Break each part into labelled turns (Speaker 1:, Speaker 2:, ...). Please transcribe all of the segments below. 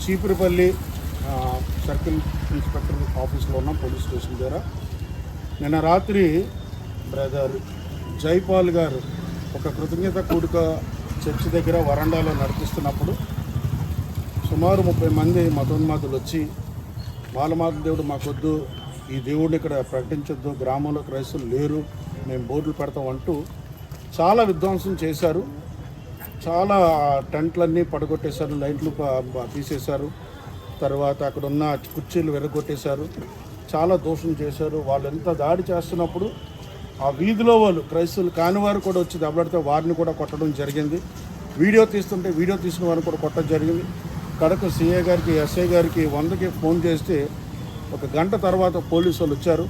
Speaker 1: Cheepurupalli circle inspector ఆఫీస్లో ఉన్న police station దగ్గర నిన్న రాత్రి బ్రదర్ జైపాల్ గారు ఒక కృతజ్ఞత కూడిక చర్చి దగ్గర వరండాలో నడిపిస్తున్నప్పుడు సుమారు 30 మంది మతోన్మాదులు వచ్చి బాలమాత దేవుడు మాకొద్దు, ఈ దేవుడిని ఇక్కడ ప్రకటించొద్దు, గ్రామంలో క్రైస్తవులు లేరు, మేము బోర్డులు పెడతాం అంటూ చాలా విధ్వంసం చేశారు. చాలా టెంట్లన్నీ పడగొట్టేశారు, లైట్లు తీసేశారు, తర్వాత అక్కడ ఉన్న కుర్చీలు విరగొట్టేశారు, చాలా దోషం చేశారు. వాళ్ళు ఎంత దాడి చేస్తున్నప్పుడు ఆ వీధిలో వాళ్ళు క్రైస్తవులు కాని వారు కూడా వచ్చి దెబ్బలాడితే వారిని కూడా కొట్టడం జరిగింది. వీడియో తీస్తుంటే వీడియో తీసిన వారిని కూడా కొట్టడం జరిగింది. కడకు సిఐ గారికి, ఎస్ఐ గారికి 100కి ఫోన్ చేస్తే 1 గంట తర్వాత పోలీసు వాళ్ళు వచ్చారు.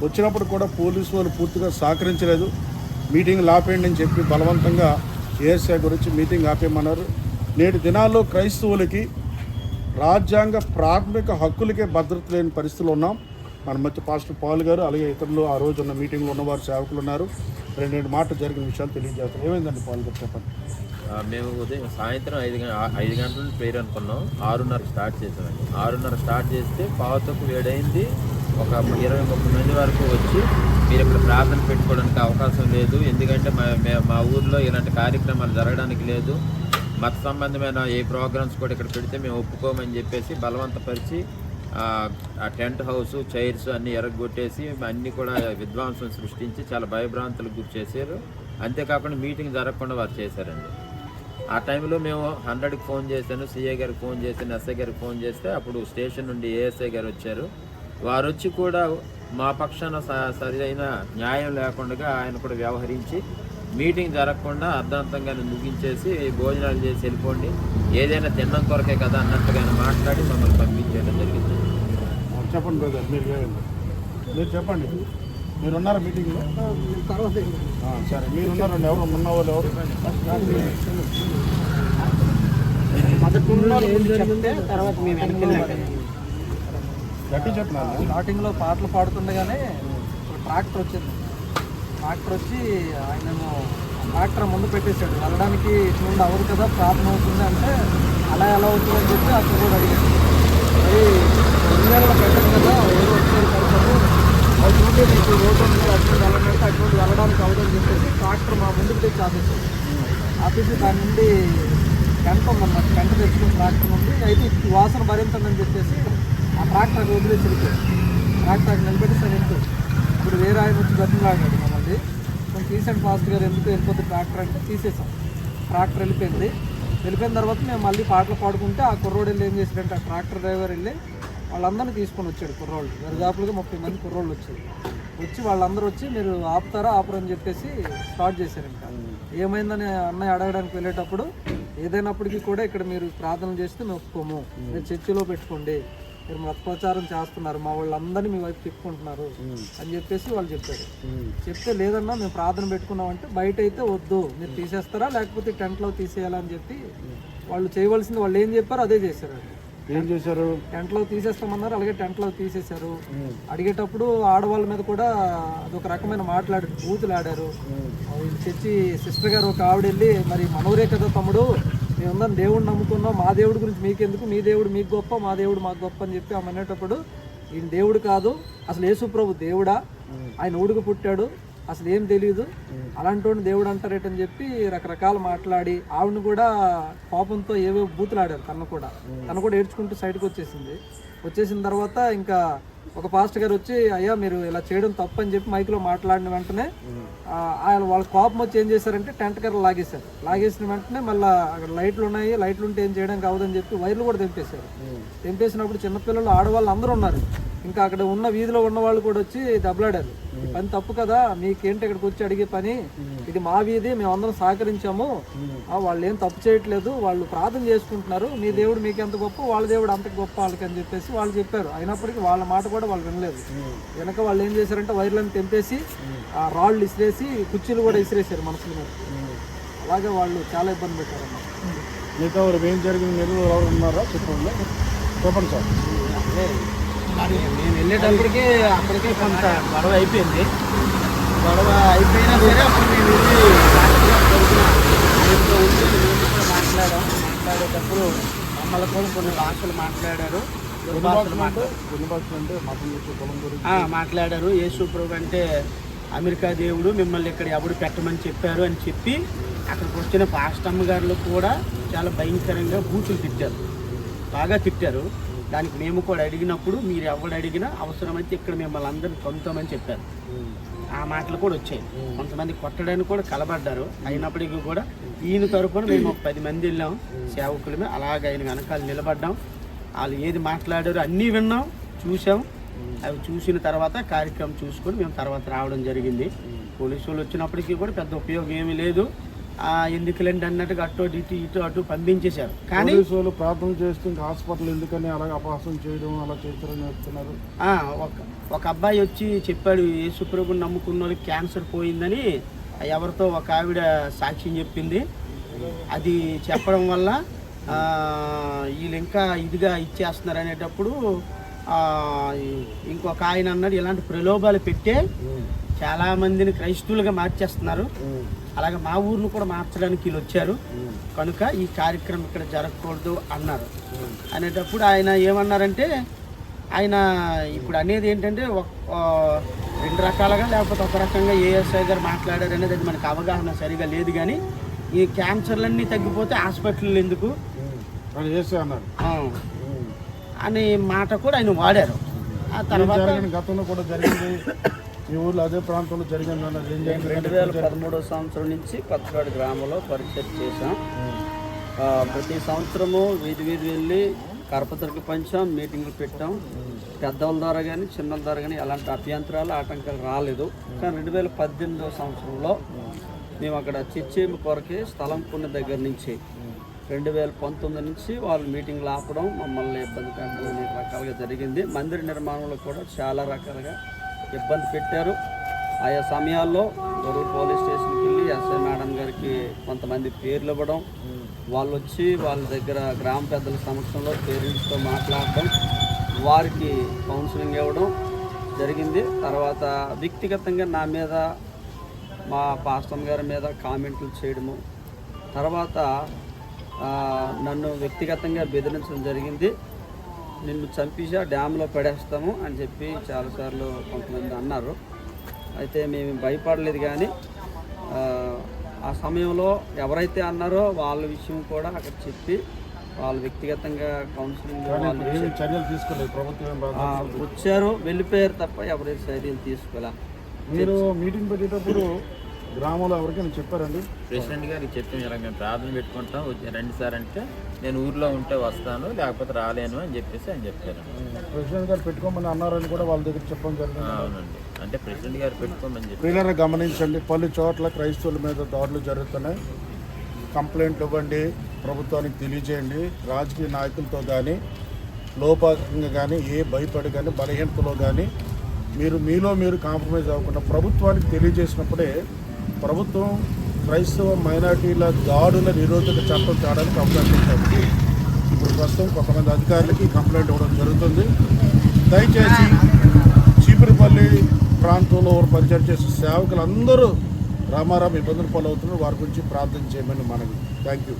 Speaker 1: వచ్చినప్పుడు కూడా పోలీసు వాళ్ళు పూర్తిగా సహకరించలేదు. మీటింగ్ ఆపేయండి అని చెప్పి బలవంతంగా ఏఎస్ఐ గురించి మీటింగ్ ఆపేయమన్నారు. నేటి దినాల్లో క్రైస్తవులకి రాజ్యాంగ ప్రాథమిక హక్కులకే భద్రత లేని పరిస్థితులు ఉన్నాం. మన మధ్య పాస్టర్ పాల్ గారు అలాగే ఇతరులు ఆ రోజు ఉన్న మీటింగ్లో ఉన్నవారు సేవకులు ఉన్నారు. 2 మాటలు జరిగిన విషయాలు తెలియజేస్తారు. ఏమైందండి పాల్ గారు, చెప్పండి.
Speaker 2: మేము సాయంత్రం 5 గంటల ప్రేయర్ అనుకున్నాం. 6:30 స్టార్ట్ చేసామండి. 6:30 స్టార్ట్ చేస్తే పావుతకు 7 అయింది. ఒక 20-30 మంది వరకు వచ్చి మీరు ఇక్కడ ప్రార్థన పెట్టుకోవడానికి అవకాశం లేదు, ఎందుకంటే మా ఊర్లో ఇలాంటి కార్యక్రమాలు జరగడానికి లేదు, మత సంబంధమైన ఏ ప్రోగ్రామ్స్ కూడా ఇక్కడ పెడితే మేము ఒప్పుకోమని చెప్పేసి బలవంతపరిచి ఆ టెంట్ హౌస్, చైర్స్ అన్నీ ఎరగొట్టేసి అన్నీ కూడా విధ్వంసం సృష్టించి చాలా భయభ్రాంతులకు గురి చేశారు. అంతేకాకుండా మీటింగ్ జరగకుండా వారు చేశారండి. ఆ టైంలో మేము 100కి ఫోన్ చేశాను, సిఐ గారికి ఫోన్ చేశాను, ఎస్ఐ గారికి ఫోన్ చేస్తే అప్పుడు స్టేషన్ నుండి ఏఎస్ఐ గారు వచ్చారు. వారు వచ్చి కూడా మా పక్షాన సరైన న్యాయం లేకుండా ఆయన కూడా వ్యవహరించి మీటింగ్ జరగకుండా అర్ధాంతంగానే ముగించేసి భోజనాలు చేసి వెళ్ళిపోండి, ఏదైనా తిన్నం కొరకే కదా అన్నట్టుగా మాట్లాడి మమ్మల్ని పంపించేయడం జరిగింది.
Speaker 1: చెప్పండి బ్రదర్, మీరు చెప్పండి. మీరున్నారా మీటింగ్లో? సరే, మీరున్నారండి. ఎవరు ఉన్న వాళ్ళు ఎవరు?
Speaker 3: తర్వాత మేము వెనక్కి
Speaker 1: గట్టి చెప్తున్నాను.
Speaker 3: స్టార్టింగ్లో పాటలు పాడుతుండగానే ట్రాక్టర్ వచ్చింది. ట్రాక్టర్ వచ్చి ఆయనేమో ట్రాక్టర్ ముందు పెట్టేశాడు. వెళ్ళడానికి ఇటువంటి అవ్వదు కదా, ప్రార్థన అవుతుంది అంటే అలా ఎలా అవుతుందని చెప్పి ఆ కుర్రోడు అడిగాడు. అది 2 పెట్టదు కదా, ఏదో వచ్చేది కడతాము, అటువంటి మీకు రోడ్డు ఉంది, అటువంటి వెళ్ళమంటే అటువంటి వెళ్ళడానికి అవ్వదని చెప్పేసి ట్రాక్టర్ మా ముందుకు తెచ్చి ఆపేసాడు. ఆపేసి దాని నుండి గంట ఉందన్నమాట. గంట తెచ్చుకుని ట్రాక్టర్ నుండి అయితే వాసన భరించండి చెప్పేసి ఆ ట్రాక్టర్ వదిలేసి వెళ్ళిపోయాడు. ట్రాక్టర్ నిలబెట్టి సరే వెళ్తాడు. ఇప్పుడు వేరే ఆయన వచ్చి బతిలాగాడు మమ్మల్ని, కొంచెం తీసండి ఫాస్ట్ గారు, ఎందుకు వెళ్ళిపోతే ట్రాక్టర్ అంటే తీసేసాం. ట్రాక్టర్ వెళ్ళిపోయిన తర్వాత మేము మళ్ళీ పాటలు పాడుకుంటే ఆ కుర్రోడు వెళ్ళి ఏం చేశాడంటే ఆ ట్రాక్టర్ డ్రైవర్ వెళ్ళి వాళ్ళందరినీ తీసుకొని వచ్చాడు. కుర్రోళ్ళు దరిదాపులుగా 30 మంది కుర్రోళ్ళు వచ్చి వాళ్ళందరూ వచ్చి మీరు ఆపుతారా ఆపరని చెప్పేసి స్టార్ట్ చేశారు. ఇంకా ఏమైందని అన్నయ్య అడగడానికి వెళ్ళేటప్పుడు ఏదైనప్పటికీ కూడా ఇక్కడ మీరు ప్రార్థన చేస్తే మేము ఒప్పుకోము, మీరు చర్చిలో పెట్టుకోండి, మీరు మత ప్రచారం చేస్తున్నారు, మా వాళ్ళందరినీ మీ వైపు తిప్పుకుంటున్నారు అని చెప్పేసి వాళ్ళు చెప్పారు. చెప్తే లేదన్నా మేము ప్రార్థన పెట్టుకున్నామంటే బయట అయితే వద్దు, మీరు తీసేస్తారా లేకపోతే టెంట్లో తీసేయాలని చెప్పి వాళ్ళు చేయవలసింది వాళ్ళు ఏం చెప్పారో అదే చేశారు.
Speaker 1: ఏం చేశారు?
Speaker 3: టెంట్లో తీసేస్తామన్నారు, అలాగే టెంట్లో తీసేశారు. అడిగేటప్పుడు ఆడవాళ్ళ మీద కూడా అదొక రకమైన మాట్లాడారు, బూతులు ఆడారు. చర్చి సిస్టర్ గారు ఒక ఆవిడ వెళ్ళి, మరి మనవరే కదా తమ్ముడు, మేమందరం దేవుడిని నమ్ముకున్నాం, మా దేవుడి గురించి మీకెందుకు, మీ దేవుడు మీకు గొప్ప, మా దేవుడు మాకు గొప్ప అని చెప్పి ఆమె అనేటప్పుడు ఈయన దేవుడు కాదు, అసలు యేసు ప్రభు దేవుడా, ఆయన ఊడుకు పుట్టాడు, అసలు ఏం తెలియదు, అలాంటి దేవుడు అంటారేటని చెప్పి రకరకాలు మాట్లాడి ఆవిడని కూడా కోపంతో ఏవో బూతులు ఆడారు. తను కూడా ఏడ్చుకుంటూ సైడ్కి వచ్చేసిన తర్వాత ఇంకా ఒక పాస్టర్ గారు వచ్చి, అయ్యా మీరు ఇలా చేయడం తప్పు అని చెప్పి మైక్లో మాట్లాడిన వెంటనే వాళ్ళ కోపం వచ్చి ఏం చేశారంటే టెంట్ కర్ర లాగేసిన వెంటనే మళ్ళీ అక్కడ లైట్లు ఉన్నాయి, లైట్లు ఉంటే ఏం చేయడానికి అవ్వదని చెప్పి వైర్లు కూడా తెంపేసినప్పుడు చిన్నపిల్లలు ఆడవాళ్ళు అందరూ ఉన్నారు. ఇంకా అక్కడ ఉన్న వీధిలో ఉన్న వాళ్ళు కూడా వచ్చి దెబ్బలాడారు. ఈ పని తప్పు కదా, మీకేంటి ఇక్కడికి వచ్చి అడిగే పని, ఇది మా వీధి, మేమందరం సహకరించాము, వాళ్ళు ఏం తప్పు చేయట్లేదు, వాళ్ళు ప్రార్థన చేసుకుంటున్నారు, మీ దేవుడు మీకు ఎంత గొప్ప, వాళ్ళ దేవుడు అంత గొప్ప వాళ్ళకి అని చెప్పేసి వాళ్ళు చెప్పారు. అయినప్పటికీ వాళ్ళ మాట కూడా వాళ్ళు వినలేదు. వెనక వాళ్ళు ఏం చేశారంటే వైర్లను తెంపేసి ఆ రాళ్ళు ఇసిరేసి కుర్చీలు కూడా ఇసిరేసారు మనుషుల మీద. అలాగే వాళ్ళు చాలా ఇబ్బంది పెట్టారన్నమాట.
Speaker 1: మిగతా ఏం జరిగింది, మీరు ఎవరు ఉన్నారా చెప్పండి సార్.
Speaker 3: నేను వెళ్ళేటప్పటికి అప్పటికే కొంత గొడవ అయిపోయింది. గొడవ అయిపోయినా సరే అప్పుడు నేను వెళ్ళి మాట్లాడేటప్పుడు
Speaker 4: మమ్మల్ని కూడా కొన్ని భాషలు మాట్లాడారు,
Speaker 1: ఎన్ని భాషలు అంటే మతం గురించి, కులం గురించి
Speaker 4: మాట్లాడారు. యేసు ప్రభు అంటే అమెరికా దేవుడు, మిమ్మల్ని ఇక్కడ ఎవడు పెట్టమని చెప్పారు అని చెప్పి అక్కడికి వచ్చిన పాస్టమ్మ గారులు కూడా చాలా భయంకరంగా బూతులు తిట్టారు, బాగా తిట్టారు. దానికి మేము కూడా అడిగినప్పుడు మీరు ఎవడు అడిగినా అవసరమైతే ఇక్కడ మిమ్మల్ని అందరిని పొందుతామని చెప్పారు. ఆ మాటలు కూడా వచ్చాయి. కొంతమంది కొట్టడానికి కూడా కలబడ్డారు. అయినప్పటికీ కూడా ఈయన తరపున మేము 10 మంది వెళ్ళాం సేవకులమే. అలాగే ఆయన వెనకాల నిలబడ్డాం. వాళ్ళు ఏది మాట్లాడారో అన్నీ విన్నాం, చూసాం. అవి చూసిన తర్వాత కార్యక్రమం చూసుకొని మేము తర్వాత రావడం జరిగింది. పోలీసు వాళ్ళు వచ్చినప్పటికీ కూడా పెద్ద ఉపయోగం ఏమీ లేదు. ఎందుకులేండి అన్నట్టుగా ఇటు అటు పంపించేశారు. కానీ
Speaker 1: పోలీసు వాళ్ళు ప్రార్థన చేస్తూ ఇంకా హాస్పిటల్ ఎందుకని అలాగ అపహాసం చేయడం అలా చేస్తారని చెప్తున్నారు.
Speaker 4: ఒక అబ్బాయి వచ్చి చెప్పాడు, యేసుప్రభుని నమ్ముకున్న వాళ్ళకి క్యాన్సర్ పోయిందని ఎవరితో ఒక ఆవిడ సాక్ష్యం చెప్పింది. అది చెప్పడం వల్ల వీళ్ళు ఇంకా ఇదిగా ఇచ్చేస్తున్నారు అనేటప్పుడు ఇంకొక ఆయన అన్నాడు, ఇలాంటి ప్రలోభాలు పెట్టే చాలామందిని క్రైస్తవులుగా మార్చేస్తున్నారు, అలాగే మా ఊరిని కూడా మార్చడానికి వీళ్ళు వచ్చారు, కనుక ఈ కార్యక్రమం ఇక్కడ జరగకూడదు అన్నారు. అనేటప్పుడు ఆయన ఏమన్నారంటే, ఆయన ఇప్పుడు అనేది ఏంటంటే 2 రకాలుగా లేకపోతే ఒక రకంగా ఏఎస్ఐ గారు మాట్లాడారు అనేది అది మనకు అవగాహన సరిగా లేదు. కానీ ఈ క్యాన్సర్లన్నీ తగ్గిపోతే హాస్పిటల్ ఎందుకు అనే మాట కూడా ఆయన వాడారు. ఆ తర్వాత
Speaker 1: గతంలో కూడా జరిగింది ఈ ఊళ్ళో, అదే ప్రాంతంలో జరిగింది.
Speaker 4: 2013 సంవత్సరం నుంచి కొత్తగాడు గ్రామంలో పరిచయం చేశాం. ప్రతి సంవత్సరము వీధి వెళ్ళి కరపత్రికలు పంచాం, మీటింగ్లు పెట్టాం. పెద్దవాళ్ళ ద్వారా కానీ చిన్నల ద్వారా కానీ ఎలాంటి అభ్యంతరాలు ఆటంకాలు రాలేదు. కానీ 2018 సంవత్సరంలో మేము అక్కడ చర్చేమి కొరకే స్థలం కొన్న దగ్గర నుంచి 2019 నుంచి వాళ్ళు మీటింగ్లు ఆపడం, మమ్మల్ని ఇబ్బంది పెట్టడం అనేక రకాలుగా జరిగింది. మందిర నిర్మాణంలో కూడా చాలా రకాలుగా ఇబ్బంది పెట్టారు. ఆయా సమయాల్లో గొడవ పోలీస్ స్టేషన్కి వెళ్ళి ఎస్ఐ మేడం గారికి కొంతమంది పేర్లు ఇవ్వడం, వాళ్ళు వచ్చి వాళ్ళ దగ్గర గ్రామ పెద్దల సమక్షంలో పేరెంట్స్తో మాట్లాడడం, వారికి కౌన్సిలింగ్ ఇవ్వడం జరిగింది. తర్వాత వ్యక్తిగతంగా నా మీద, మా పాస్టర్ గారి మీద కామెంట్లు చేయడము, తర్వాత నన్ను వ్యక్తిగతంగా బెదిరించడం జరిగింది. నిన్ను చంపేసి డ్యామ్లో పడేస్తాము అని చెప్పి చాలాసార్లు కొంతమంది అన్నారు. అయితే మేము భయపడలేదు. కానీ ఆ సమయంలో ఎవరైతే అన్నారో వాళ్ళ విషయం కూడా అక్కడ చెప్పి వాళ్ళు వ్యక్తిగతంగా కౌన్సిలింగ్
Speaker 1: చర్యలు తీసుకోలేదు. ప్రభుత్వం
Speaker 4: వచ్చారు, వెళ్ళిపోయారు తప్ప ఎవరైతే చర్యలు తీసుకోలే.
Speaker 1: మీరు మీటింగ్ పెట్టేటప్పుడు గ్రామంలో ఎవరికైనా చెప్పారండి?
Speaker 2: ప్రెసిడెంట్ గారికి చెప్పాము, ఇలా మేము ప్రార్థన పెట్టుకుంటాం, రండి సార్ అంటే నేను ఊర్లో ఉంటే వస్తాను, లేకపోతే రాలేను అని చెప్పేసి ఆయన చెప్పారు.
Speaker 1: ప్రెసిడెంట్ గారు పెట్టుకోమని అన్నారని కూడా వాళ్ళ దగ్గర చెప్పడం జరిగింది.
Speaker 2: అవునండి, అంటే ప్రెసిడెంట్ గారు పెట్టుకోమని చెప్పి.
Speaker 1: ప్రియులారా గమనించండి, పలు చోట్ల క్రైస్తవుల మీద దాడులు జరుగుతున్నాయి. కంప్లైంట్లు ఇవ్వండి, ప్రభుత్వానికి తెలియజేయండి. రాజకీయ నాయకులతో కానీ లోపాకంగా కానీ ఏ భయపడి కానీ బలహీనతలో కానీ మీలో మీరు కాంప్రమైజ్ అవ్వకుండా ప్రభుత్వానికి తెలియజేసినప్పుడే ప్రభుత్వం క్రైస్తవ మైనార్టీల దాడుల నిరోధక చట్టం తేడానికి అవకాశం ఉంటుంది. ఇప్పుడు ప్రస్తుతం కొంతమంది అధికారులకి కంప్లైంట్ ఇవ్వడం జరుగుతుంది. దయచేసి చీపురుపల్లి ప్రాంతంలో పరిచయం చేసే సేవకులందరూ రామారాం ఇబ్బందులు పాలవుతున్నారు. వారి గురించి ప్రార్థన చేయమని మనవి. Thank you.